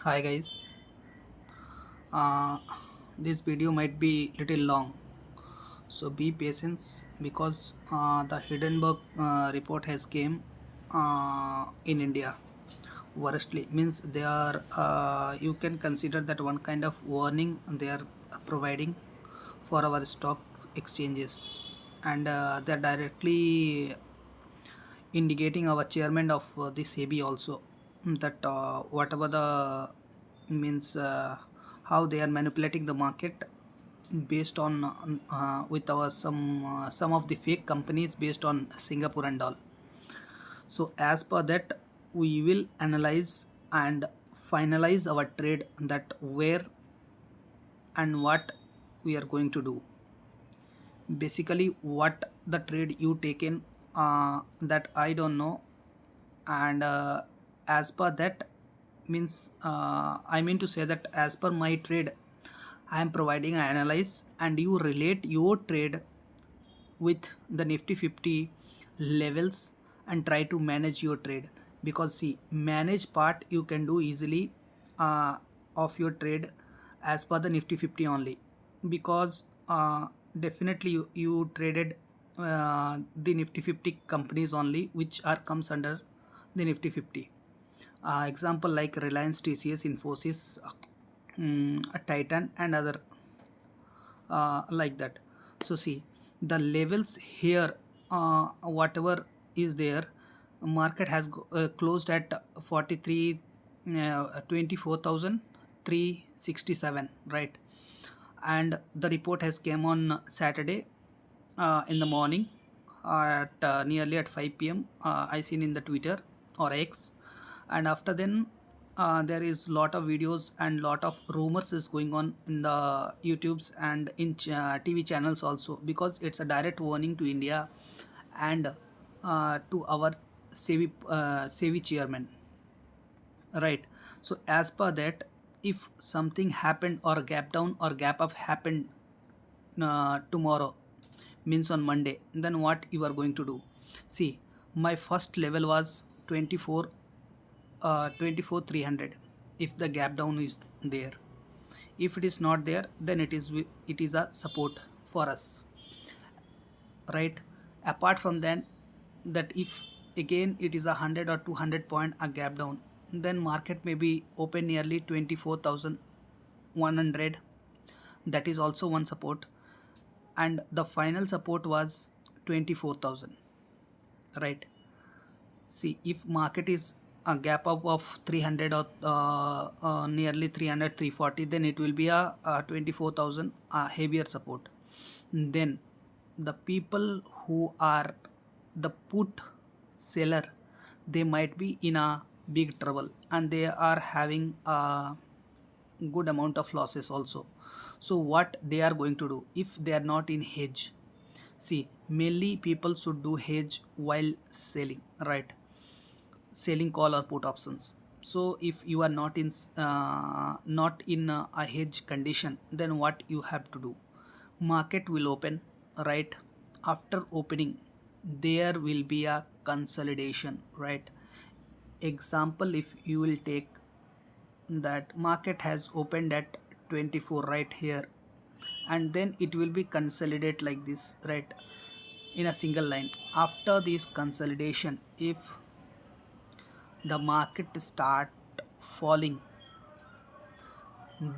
Hi guys, uh, this video might be little long, so be patient because the Hindenburg report has came in India. Worstly means they are you can consider that one kind of warning they are providing for our stock exchanges, and they are directly indicating our chairman of the SEBI also that whatever the means how they are manipulating the market based on with our some of the fake companies based on Singapore and all. So as per that, we will analyze and finalize our trade that where and what we are going to do. Basically, what the trade you taken that I don't know, and as per that means I mean to say that as per my trade I am providing an analyze and you relate your trade with the Nifty 50 levels and try to manage your trade, because see, manage part you can do easily of your trade as per the Nifty 50 only, because definitely you traded the Nifty 50 companies only which are comes under the Nifty 50. Example like Reliance, TCS, Infosys, Titan and other like that. So see, the levels here, whatever is there, market has closed at 43 24,367, right? And the report has came on Saturday in the morning at nearly at 5 p.m. I seen in the Twitter or X, and after then there is lot of videos and lot of rumors is going on in the YouTubes and in TV channels also, because it's a direct warning to India and to our SEBI chairman, right? So as per that, if something happened or gap down or gap up happened tomorrow, means on Monday, then what you are going to do? See, my first level was 24 300 if the gap down is there. If it is not there, then it is a support for us, right? Apart from that if again it is 100 or 200 point a gap down, then market may be open nearly 24,100. That is also one support, and the final support was 24,000, right? See, if market is a gap up of 300 or nearly 300 340, then it will be a 24,000 heavier support. Then the people who are the put seller, they might be in a big trouble and they are having a good amount of losses also. So what they are going to do if they are not in hedge? See, mainly people should do hedge while selling, right? Selling call or put options. So if you are not in a hedge condition, then what you have to do? Market will open, right? After opening, there will be a consolidation, right? Example, if you will take that market has opened at 24 right here, and then it will be consolidate like this, right, in a single line. After this consolidation, if the market start falling,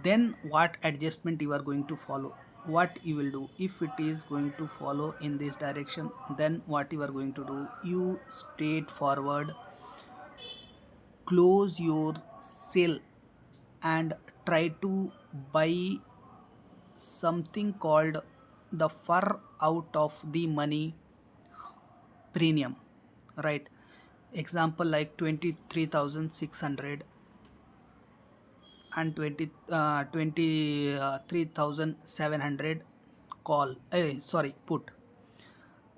then what adjustment you are going to follow? What you will do? If it is going to follow in this direction, then what you are going to do? You straight forward close your sale and try to buy something called the fur out of the money premium, right? Example like 23,600 and 23,700 call, sorry, put,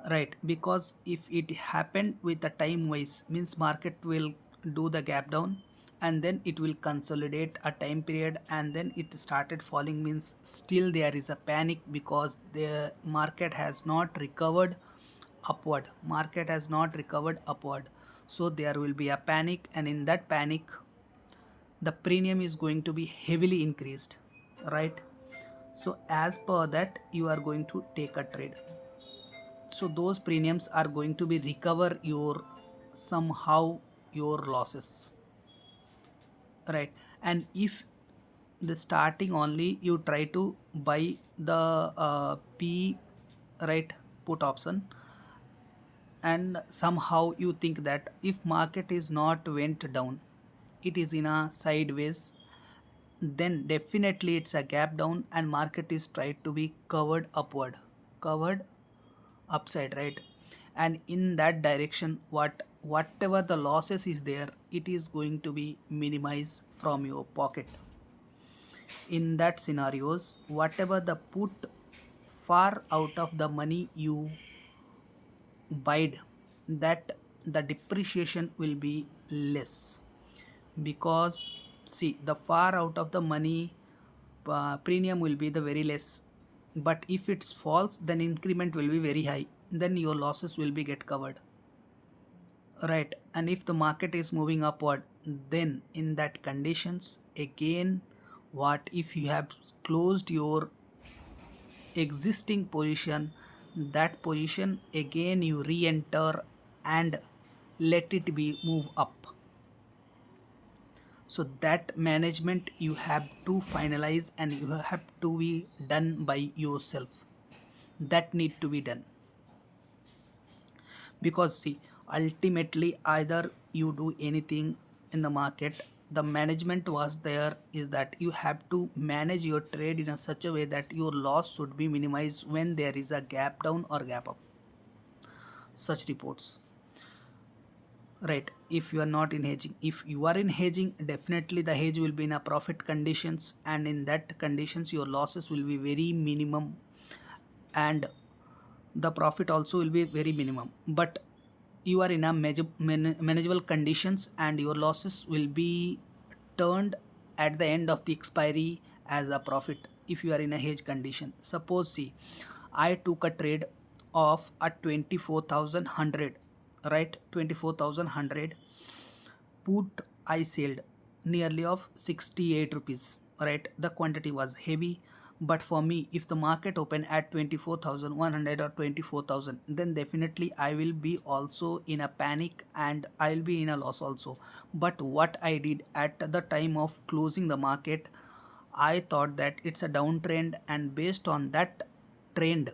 right? Because if it happened with the time wise, means market will do the gap down and then it will consolidate a time period and then it started falling, means still there is a panic because the market has not recovered upward. Market has not recovered upward, so there will be a panic, and in that panic the premium is going to be heavily increased, right? So as per that you are going to take a trade. So those premiums are going to be recover your somehow your losses, right? And if the starting only you try to buy the p, right, put option, and somehow you think that if market is not went down, it is in a sideways, then definitely it's a gap down and market is tried to be covered upward, covered upside, right? And in that direction, whatever the losses is there, it is going to be minimized from your pocket. In that scenarios, whatever the put far out of the money you buyed, that the depreciation will be less, because see the far out of the money premium will be the very less, but if it's false then increment will be very high, then your losses will be get covered, right? And if the market is moving upward, then in that conditions again, what if you have closed your existing position, that position again you re-enter and let it be move up. So that management you have to finalize and you have to be done by yourself, that need to be done. Because see, ultimately either you do anything in the market, the management was there is that you have to manage your trade in a such a way that your loss should be minimized when there is a gap down or gap up, such reports, right? If you are not in hedging, if you are in hedging, definitely the hedge will be in a profit conditions, and in that conditions your losses will be very minimum and the profit also will be very minimum. But you are in a manageable conditions and your losses will be turned at the end of the expiry as a profit if you are in a hedge condition. Suppose see, I took a trade of a 24,100, right? 24,100 put I sold nearly of 68 rupees, right? The quantity was heavy, but for me if the market open at 24,100 or 24,000, then definitely I will be also in a panic and I'll be in a loss also. But what I did at the time of closing the market, I thought that it's a downtrend, and based on that trend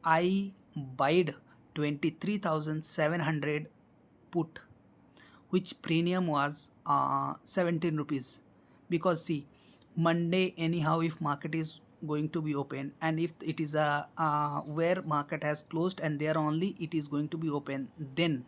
I buyed 23,700 put, which premium was 17 rupees. Because see, Monday anyhow if market is going to be open, and if it is a where market has closed and there only it is going to be open, then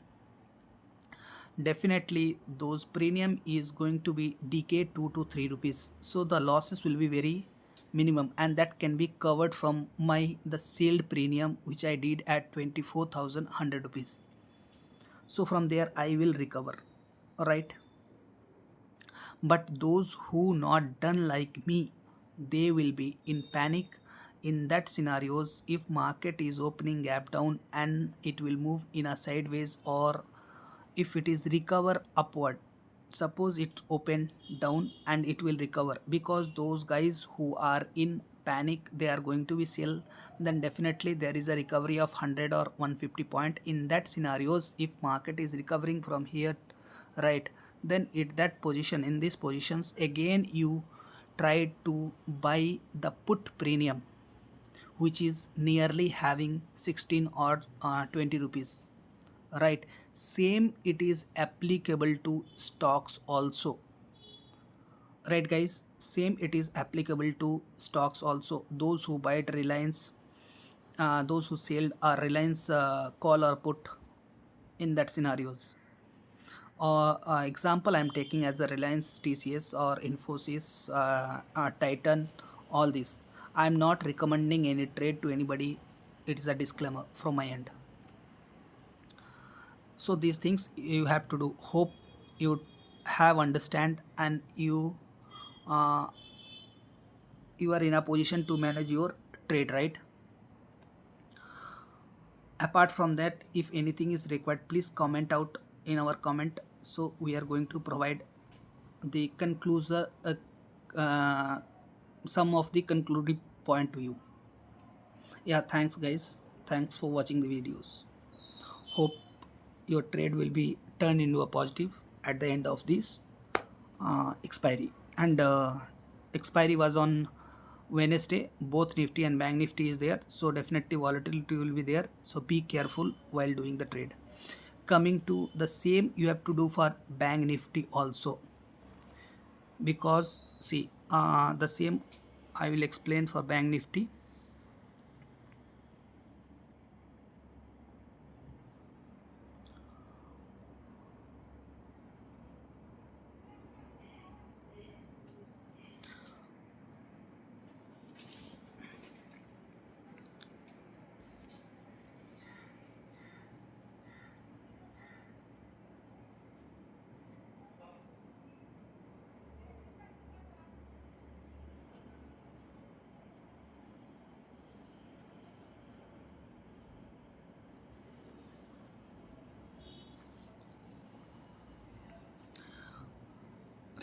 definitely those premium is going to be decay 2 to 3 rupees, so the losses will be very minimum, and that can be covered from my the sealed premium which I did at 24,100 rupees. So from there I will recover, right? But those who not done like me, they will be in panic. In that scenarios, if market is opening gap down and it will move in a sideways, or if it is recover upward, suppose it open down and it will recover, because those guys who are in panic they are going to be sell, then definitely there is a recovery of 100 or 150 point. In that scenarios, if market is recovering from here, right, then at that position, in these positions again you try to buy the put premium which is nearly having 16 or 20 rupees, right? Same it is applicable to stocks also, right guys? Same it is applicable to stocks also. Those who buy Reliance, those who sell Reliance call or put, in that scenarios, or example I'm taking as a Reliance, TCS or Infosys, Titan, all this. I'm not recommending any trade to anybody, it is a disclaimer from my end. So these things you have to do. Hope you have understand and uh, you are in a position to manage your trade, right? Apart from that, if anything is required, please comment out in our comment, so we are going to provide the conclusion, uh, some of the concluding point to you. Yeah, thanks guys. Thanks for watching the videos. Hope your trade will be turned into a positive at the end of this expiry. And expiry was on Wednesday. Both Nifty and Bank Nifty is there, so definitely volatility will be there. So be careful while doing the trade. Coming to the same, you have to do for Bank Nifty also, because see the same I will explain for Bank Nifty.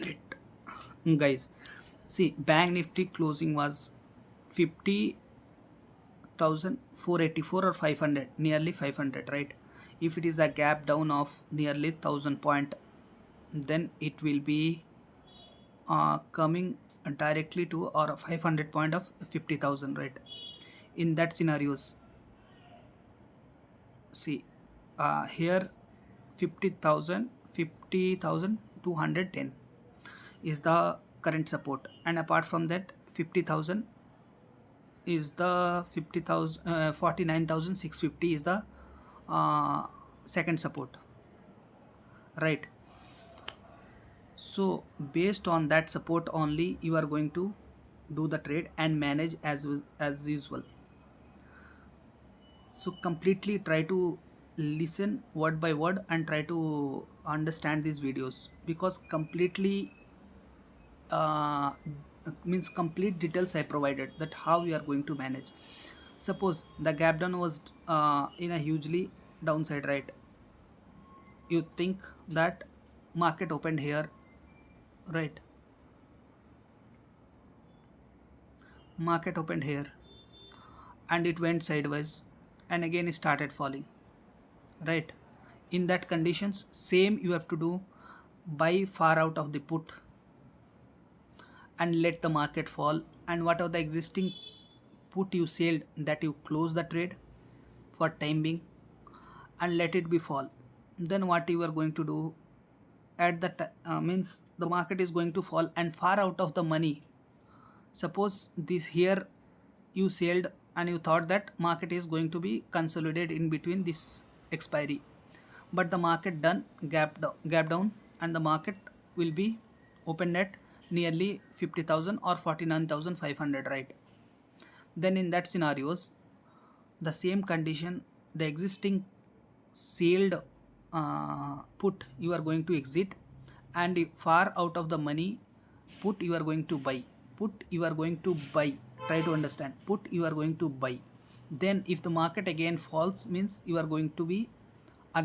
Right, guys, see Bank Nifty closing was 50,484 or 500, nearly 500, right? If it is a gap down of nearly 1000 point, then it will be coming directly to or 500 point of 50,000, right? In that scenarios, see here 50,000, 50,210 is the current support, and apart from that 50,000 is the 50,000, 49,650 is the uh, second support, right? So based on that support only you are going to do the trade and manage as usual. So completely try to listen word by word and try to understand these videos, because completely uh, means complete details I provided that how we are going to manage. Suppose the gap down was in a hugely downside, right? You think that market opened here, right? Market opened here and it went sideways and again it started falling, right? In that conditions, same you have to do, buy far out of the put and let the market fall, and whatever the existing put you sold, that you close the trade for time being and let it be fall. Then what you are going to do at the means the market is going to fall and far out of the money. Suppose this here you sold and you thought that market is going to be consolidated in between this expiry, but the market done gap down and the market will be opened at nearly 50,000 or 49,500, right? Then in that scenarios, the same condition, the existing sealed put you are going to exit, and far out of the money put you are going to buy, put you are going to buy, try to understand, put you are going to buy. Then if the market again falls, means you are going to be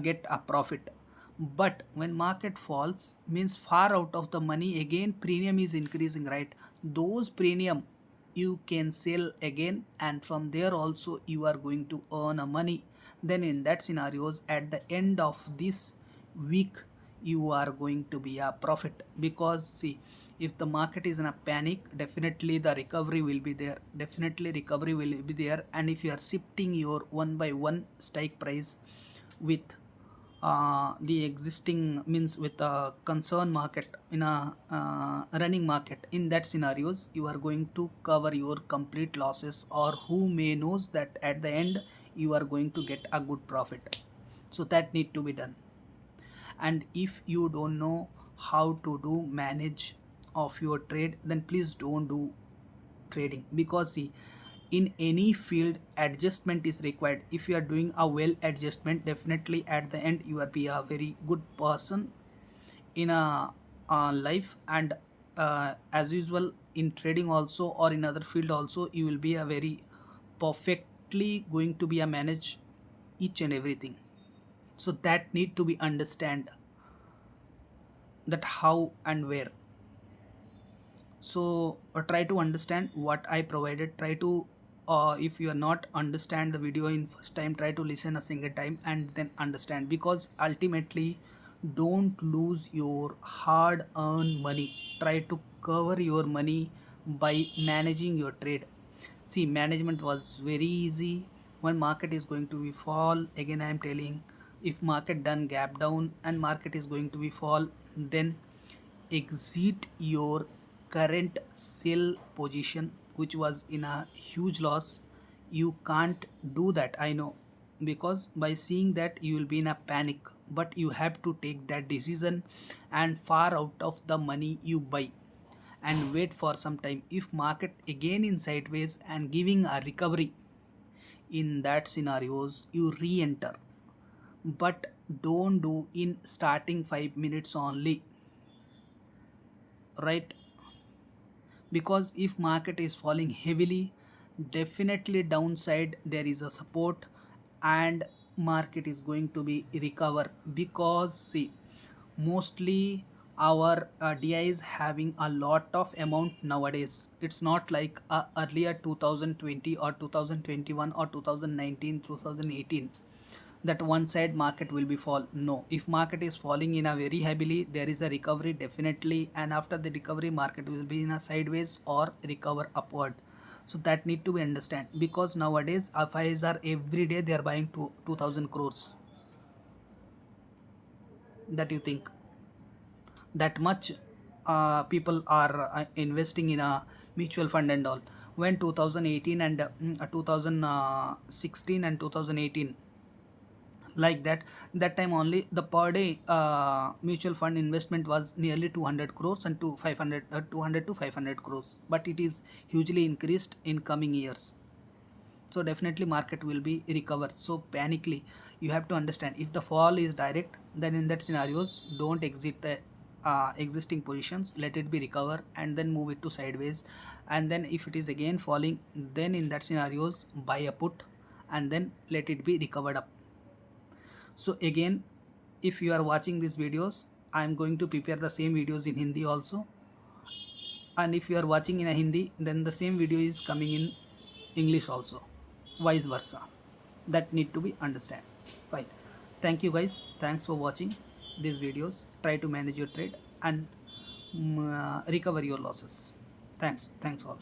get a profit. But when market falls, means far out of the money again premium is increasing, right? Those premium you can sell again, and from there also you are going to earn a money. Then in that scenarios, at the end of this week you are going to be a profit, because see, if the market is in a panic, definitely the recovery will be there, definitely recovery will be there. And if you are shifting your one by one strike price with the existing, means with a concern market in a running market, in that scenarios you are going to cover your complete losses, or who may knows that at the end you are going to get a good profit. So that need to be done. And if you don't know how to do manage of your trade, then please don't do trading, because see, in any field adjustment is required. If you are doing a well adjustment, definitely at the end you will be a very good person in a life. And as usual in trading also, or in other field also, you will be a very perfectly going to be a manage each and everything. So that need to be understand that how and where. So try to understand what I provided. Try to if you are not understand the video in first time, try to listen a single time and then understand, because ultimately don't lose your hard earned money. Try to cover your money by managing your trade. See, management was very easy. When market is going to be fall, again I am telling, if market done gap down and market is going to be fall, then exit your current sell position which was in a huge loss. You can't do that, I know, because by seeing that you will be in a panic, but you have to take that decision and far out of the money you buy and wait for some time. If market again in sideways and giving a recovery, in that scenarios you re-enter, but don't do in starting 5 minutes only, right? Because if market is falling heavily, definitely downside there is a support and market is going to be recover. Because see, mostly our DI is having a lot of amount nowadays. It's not like earlier 2020 or 2021 or 2019 2018, that one side market will be fall. No, if market is falling in a very heavily, there is a recovery definitely, and after the recovery market will be in a sideways or recover upward. So that need to be understand, because nowadays FIs are every day they are buying 2000 crores. That you think that much people are investing in a mutual fund and all. When 2018 and 2016 and 2018, like that time only the per day mutual fund investment was nearly 200 crores and to 500 200 to 500 crores, but it is hugely increased in coming years. So definitely market will be recovered. So panically you have to understand, if the fall is direct, then in that scenarios don't exit the existing positions, let it be recover and then move it to sideways. And then if it is again falling, then in that scenarios buy a put and then let it be recovered up. So again, if you are watching these videos, I am going to prepare the same videos in Hindi also, and if you are watching in a Hindi, then the same video is coming in English also, vice versa. That need to be understand. Fine. Thank you guys, thanks for watching these videos. Try to manage your trade and recover your losses. Thanks all.